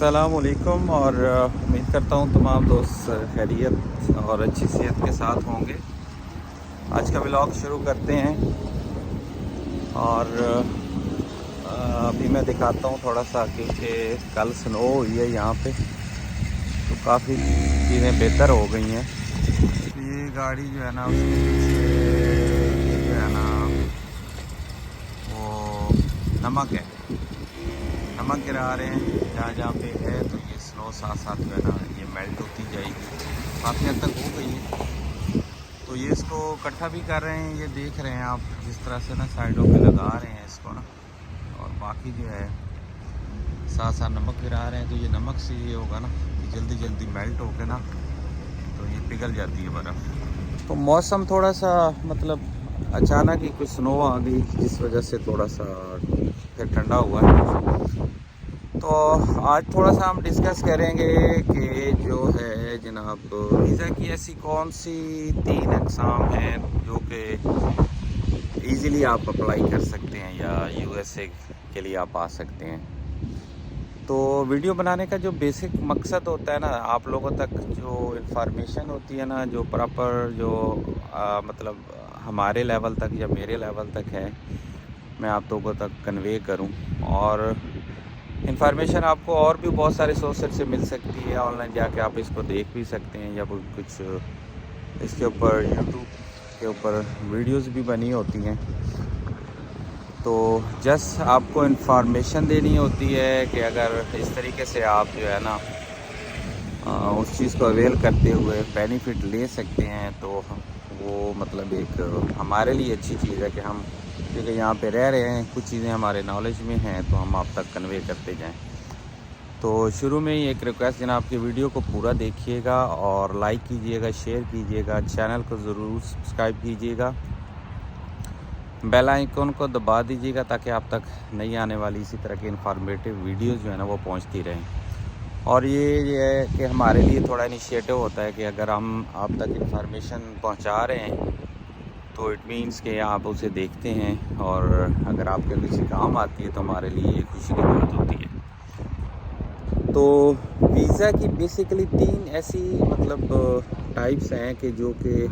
अस्सलामुअलैकुम और उम्मीद करता हूँ तमाम दोस्त खैरियत और अच्छी सेहत के साथ होंगे। आज का व्लॉग शुरू करते हैं और अभी मैं दिखाता हूँ थोड़ा सा, क्योंकि कल स्नो हुई है यहाँ पे तो काफ़ी चीज़ें बेहतर हो गई हैं। ये गाड़ी जो है ना उसके पीछे ये जो है ना वो नमक है, नमक गिरा रहे हैं जहाँ जहाँ पे है। तो ये स्नो साथ साथ जो है ना ये मेल्ट होती जाएगी, काफ़ी हद तक हो गई है। तो ये इसको इकट्ठा भी कर रहे हैं, ये देख रहे हैं आप जिस तरह से ना साइडों पे लगा रहे हैं इसको ना, और बाकी जो है साथ साथ नमक गिरा रहे हैं। तो ये नमक से ये होगा ना कि जल्दी जल्दी मेल्ट होकर ना तो ये पिघल जाती है बर्फ़। तो मौसम थोड़ा सा मतलब अचानक ही कुछ स्नो आ गई जिस वजह से थोड़ा सा फिर ठंडा हुआ है। तो आज थोड़ा सा हम डिस्कस करेंगे कि जो है जनाब वीज़ा की ऐसी कौन सी 3 अक़साम हैं जो कि ईज़िली आप अप्लाई कर सकते हैं या यूएसए के लिए आप आ सकते हैं। तो वीडियो बनाने का जो बेसिक मकसद होता है ना, आप लोगों तक जो इन्फॉर्मेशन होती है ना, जो प्रॉपर जो मतलब हमारे लेवल तक या मेरे लेवल तक है, मैं आप लोगों तक कन्वे करूं। और इन्फॉर्मेशन आपको और भी बहुत सारे सोर्सेज से मिल सकती है, ऑनलाइन जाके आप इसको देख भी सकते हैं या कुछ इसके ऊपर यूट्यूब के ऊपर वीडियोस भी बनी होती हैं। तो जस्ट आपको इन्फॉर्मेशन देनी होती है कि अगर इस तरीके से आप जो है ना उस चीज़ को अवेल करते हुए बेनिफिट ले सकते हैं, तो वो मतलब एक हमारे लिए अच्छी चीज़ है कि हम क्योंकि यहाँ पे रह रहे हैं, कुछ चीज़ें हमारे नॉलेज में हैं तो हम आप तक कन्वे करते जाएं। तो शुरू में ही एक रिक्वेस्ट जनाब कि वीडियो को पूरा देखिएगा और लाइक कीजिएगा, शेयर कीजिएगा, चैनल को ज़रूर सब्सक्राइब कीजिएगा, बेल आइकन को दबा दीजिएगा ताकि आप तक नई आने वाली इसी तरह की इन्फॉर्मेटिव वीडियोज़ जो है ना वो पहुँचती रहें। और ये है कि हमारे लिए थोड़ा इनिशिएटिव होता है कि अगर हम आप तक इन्फॉर्मेशन पहुंचा रहे हैं तो इट मीन्स कि आप उसे देखते हैं और अगर आपके किसी काम आती है तो हमारे लिए ये खुशी की बात होती है। तो वीज़ा की बेसिकली 3 ऐसी मतलब टाइप्स हैं कि जो कि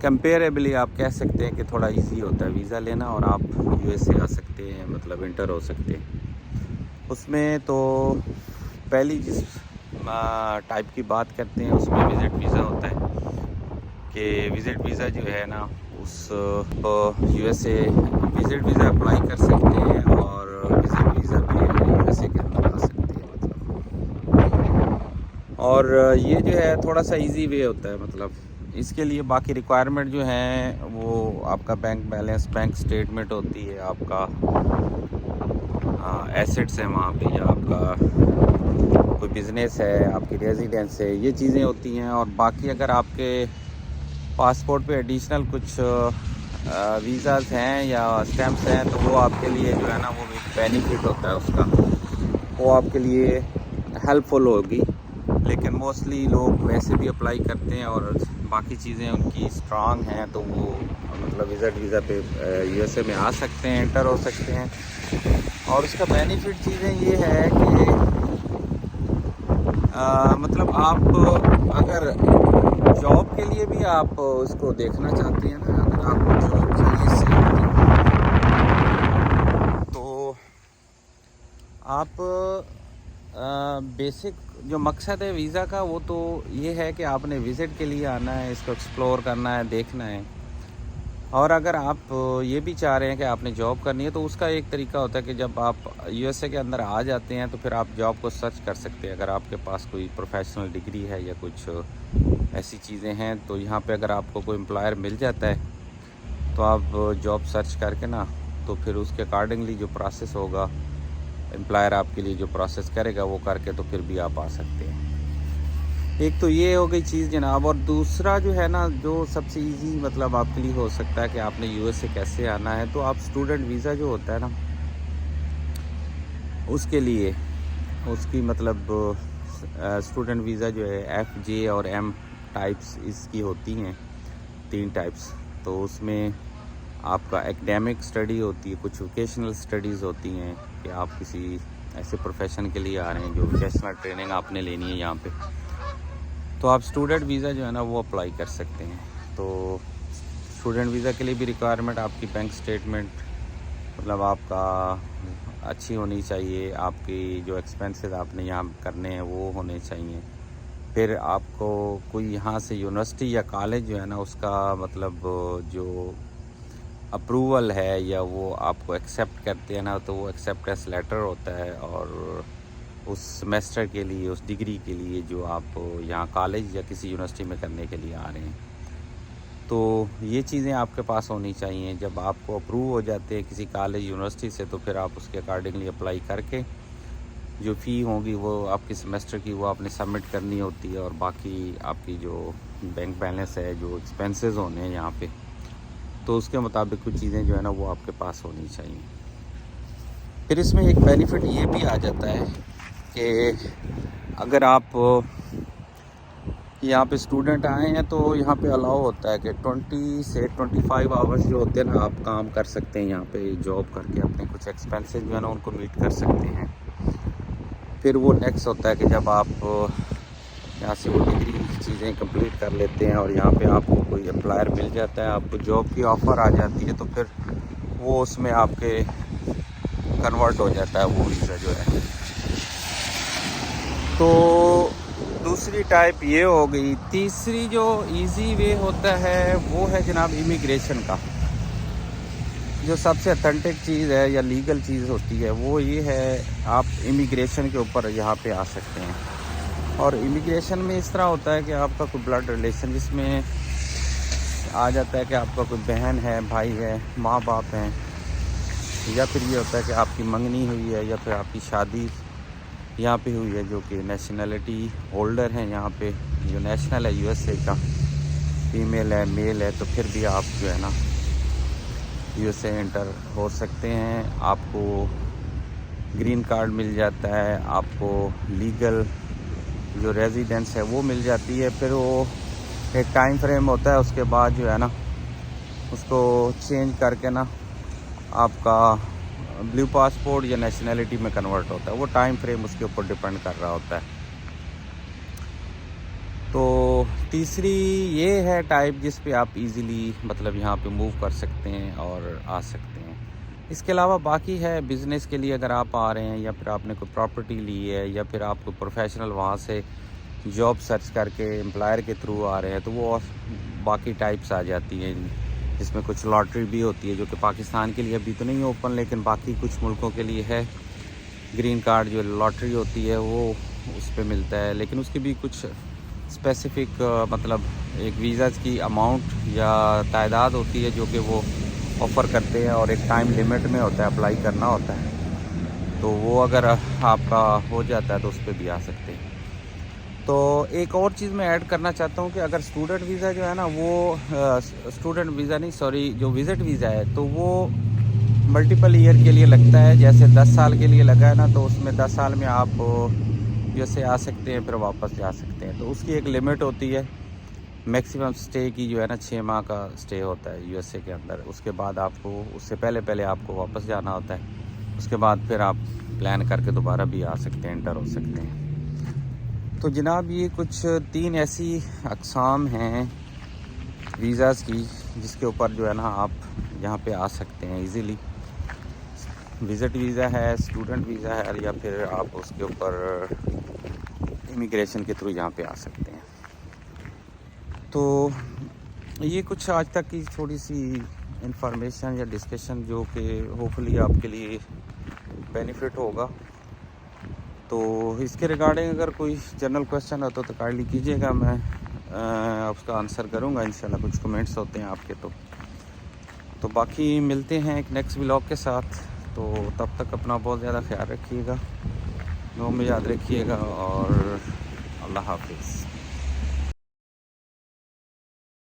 कंपेरेबली आप कह सकते हैं कि थोड़ा इजी होता है वीज़ा लेना और आप यूएसए आ सकते हैं, मतलब इंटर हो सकते हैं उसमें। तो पहली जिस टाइप की बात करते हैं उसमें विज़िट वीज़ा होता है कि विज़िट वीज़ा जो है ना उस यूएसए विज़िट वीज़ा अप्लाई कर सकते हैं और विज़िट वीज़ा पे यूएसए के अंदर आ सकते हैं मतलब। और ये जो है थोड़ा सा इजी वे होता है, मतलब इसके लिए बाकी रिक्वायरमेंट जो हैं वो आपका बैंक बैलेंस, बैंक स्टेटमेंट होती है, आपका एसेट्स हैं वहाँ पे, या आपका कोई बिज़नेस है, आपकी रेजिडेंस है, ये चीज़ें होती हैं। और बाकी अगर आपके पासपोर्ट पे एडिशनल कुछ वीज़ाज़ हैं या स्टैम्प्स हैं तो वो आपके लिए जो है ना वो एक बेनिफिट होता है उसका, वो आपके लिए हेल्पफुल होगी। लेकिन मोस्टली लोग वैसे भी अप्लाई करते हैं और बाकी चीज़ें उनकी स्ट्रांग हैं तो वो मतलब विज़िट वीज़ा पे यूएसए में आ सकते हैं, एंटर हो सकते हैं। और उसका बेनिफिट चीज़ें ये है कि मतलब आप अगर जॉब के लिए भी आप उसको देखना चाहते हैं ना, अगर आपको जॉब चाहिए इससे तो आप बेसिक जो मकसद है वीज़ा का वो तो ये है कि आपने विज़िट के लिए आना है, इसको एक्सप्लोर करना है, देखना है। और अगर आप ये भी चाह रहे हैं कि आपने जॉब करनी है तो उसका एक तरीका होता है कि जब आप यूएसए के अंदर आ जाते हैं तो फिर आप जॉब को सर्च कर सकते हैं। अगर आपके पास कोई प्रोफेशनल डिग्री है या कुछ ऐसी चीज़ें हैं तो यहाँ पे अगर आपको कोई एम्प्लॉयर मिल जाता है तो आप जॉब सर्च करके ना तो फिर उसके अकॉर्डिंगली जो प्रोसेस होगा, एम्प्लॉयर आपके लिए जो प्रोसेस करेगा वो करके तो फिर भी आप आ सकते हैं। एक तो ये हो गई चीज़ जनाब। और दूसरा जो है ना जो सबसे इजी मतलब आपके लिए हो सकता है कि आपने यूएसए कैसे आना है, तो आप स्टूडेंट वीज़ा जो होता है ना उसके लिए उसकी मतलब स्टूडेंट वीज़ा जो है एफ, जे और एम टाइप्स इसकी होती हैं, 3 टाइप्स। तो उसमें आपका एकेडमिक स्टडी होती है, कुछ वोकेशनल स्टडीज़ होती हैं कि आप किसी ऐसे प्रोफेशन के लिए आ रहे हैं जो वोकेशनल ट्रेनिंग आपने लेनी है यहाँ पे, तो आप स्टूडेंट वीज़ा जो है ना वो अप्लाई कर सकते हैं। तो स्टूडेंट वीज़ा के लिए भी रिक्वायरमेंट आपकी बैंक स्टेटमेंट मतलब आपका अच्छी होनी चाहिए, आपकी जो एक्सपेंसेस आपने यहाँ करने हैं वो होने चाहिए। फिर आपको कोई यहाँ से यूनिवर्सिटी या कॉलेज जो है ना उसका मतलब जो अप्रूवल है या वो आपको एक्सेप्ट करते हैं ना, तो वो एक्सेप्टेंस लेटर होता है, और उस सेमेस्टर के लिए, उस डिग्री के लिए जो आप यहाँ कॉलेज या किसी यूनिवर्सिटी में करने के लिए आ रहे हैं, तो ये चीज़ें आपके पास होनी चाहिए। जब आपको अप्रूव हो जाते हैं किसी कॉलेज यूनिवर्सिटी से, तो फिर आप उसके अकॉर्डिंगली अप्लाई करके जो फ़ी होगी वो आपकी सेमेस्टर की वो आपने सबमिट करनी होती है, और बाकी आपकी जो बैंक बैलेंस है, जो एक्सपेंसेस होने हैं यहाँ पे, तो उसके मुताबिक कुछ चीज़ें जो है ना वो आपके पास होनी चाहिए। फिर इसमें एक बेनिफिट ये भी आ जाता है कि अगर आप यहाँ पे स्टूडेंट आए हैं तो यहाँ पे अलाउ होता है कि 20 से 25 आवर्स जो होते हैं ना आप काम कर सकते हैं यहाँ पे जॉब करके, अपने कुछ एक्सपेंसेस जो है ना उनको मीट कर सकते हैं। फिर वो नेक्स्ट होता है कि जब आप यहाँ से वो डिग्री चीज़ें कंप्लीट कर लेते हैं और यहाँ पे आपको कोई एम्प्लॉयर मिल जाता है, आपको जॉब की ऑफ़र आ जाती है, तो फिर वो उसमें आपके कन्वर्ट हो जाता है वो वीज़ा जो है। तो दूसरी टाइप ये हो गई। तीसरी जो इजी वे होता है वो है जनाब इमिग्रेशन का। जो सबसे अथेंटिक चीज़ है या लीगल चीज़ होती है वो ये है, आप इमिग्रेशन के ऊपर यहाँ पे आ सकते हैं। और इमिग्रेशन में इस तरह होता है कि आपका कोई ब्लड रिलेशन जिसमें आ जाता है कि आपका कोई बहन है, भाई है, माँ बाप हैं, या फिर ये होता है कि आपकी मंगनी हुई है या फिर आपकी शादी यहाँ पे हुई है, जो कि नेशनलिटी होल्डर हैं यहाँ पे, जो नेशनल है यूएसए का, फीमेल है मेल है, तो फिर भी आप जो है ना यूएसए एंटर हो सकते हैं। आपको ग्रीन कार्ड मिल जाता है, आपको लीगल जो रेजिडेंस है वो मिल जाती है। फिर वो एक टाइम फ्रेम होता है, उसके बाद जो है ना उसको चेंज करके ना आपका ब्लू पासपोर्ट या नेशनलिटी में कन्वर्ट होता है। वो टाइम फ्रेम उसके ऊपर डिपेंड कर रहा होता है। तो तीसरी ये है टाइप जिस पे आप इजीली मतलब यहाँ पे मूव कर सकते हैं और आ सकते हैं। इसके अलावा बाकी है बिज़नेस के लिए अगर आप आ रहे हैं, या फिर आपने कोई प्रॉपर्टी ली है, या फिर आप कोई प्रोफेशनल वहाँ से जॉब सर्च करके एम्प्लॉयर के थ्रू आ रहे हैं, तो वो बाकी टाइप्स आ जाती हैं, जिसमें कुछ लॉटरी भी होती है, जो कि पाकिस्तान के लिए अभी तो नहीं ओपन, लेकिन बाकी कुछ मुल्कों के लिए है। ग्रीन कार्ड जो लॉटरी होती है वो उस पर मिलता है, लेकिन उसकी भी कुछ स्पेसिफ़िक मतलब एक वीज़ा की अमाउंट या तादाद होती है जो कि वो ऑफ़र करते हैं, और एक टाइम लिमिट में होता है, अप्लाई करना होता है। तो वो अगर आपका हो जाता है तो उस पर भी आ सकते हैं। तो एक और चीज़ मैं ऐड करना चाहता हूँ कि अगर स्टूडेंट वीज़ा जो है ना वो स्टूडेंट वीज़ा नहीं सॉरी जो विज़िट वीज़ा है, तो वो मल्टीपल ईयर के लिए लगता है। जैसे 10 साल के लिए लगा है ना, तो उसमें 10 साल में आप जैसे आ सकते हैं, फिर वापस जा सकते हैं। तो उसकी एक लिमिट होती है, मैक्सिमम स्टे की जो है ना 6 माह का स्टे होता है यूएसए के अंदर। उसके बाद आपको उससे पहले आपको वापस जाना होता है। उसके बाद फिर आप प्लान करके दोबारा भी आ सकते हैं, एंटर हो सकते हैं। तो जनाब ये कुछ 3 ऐसी अक़साम हैं वीज़ाज़ की जिसके ऊपर जो है ना आप यहाँ पे आ सकते हैं इजीली। विज़िट वीज़ा है, स्टूडेंट वीज़ा है, या फिर आप उसके ऊपर इमिग्रेशन के थ्रू यहाँ पे आ सकते हैं। तो ये कुछ आज तक की थोड़ी सी इंफॉर्मेशन या डिस्कशन जो कि होपफुली आपके लिए बेनिफिट होगा। तो इसके रिगार्डिंग अगर कोई जनरल क्वेश्चन हो तो काइंडली कीजिएगा, मैं उसका आंसर करूँगा इंशाल्लाह। कुछ कमेंट्स होते हैं आपके तो बाकी मिलते हैं एक नेक्स्ट व्लॉग के साथ। तो तब तक अपना बहुत ज़्यादा ख्याल रखिएगा, दुआ में याद रखिएगा, और अल्लाह हाफिज़।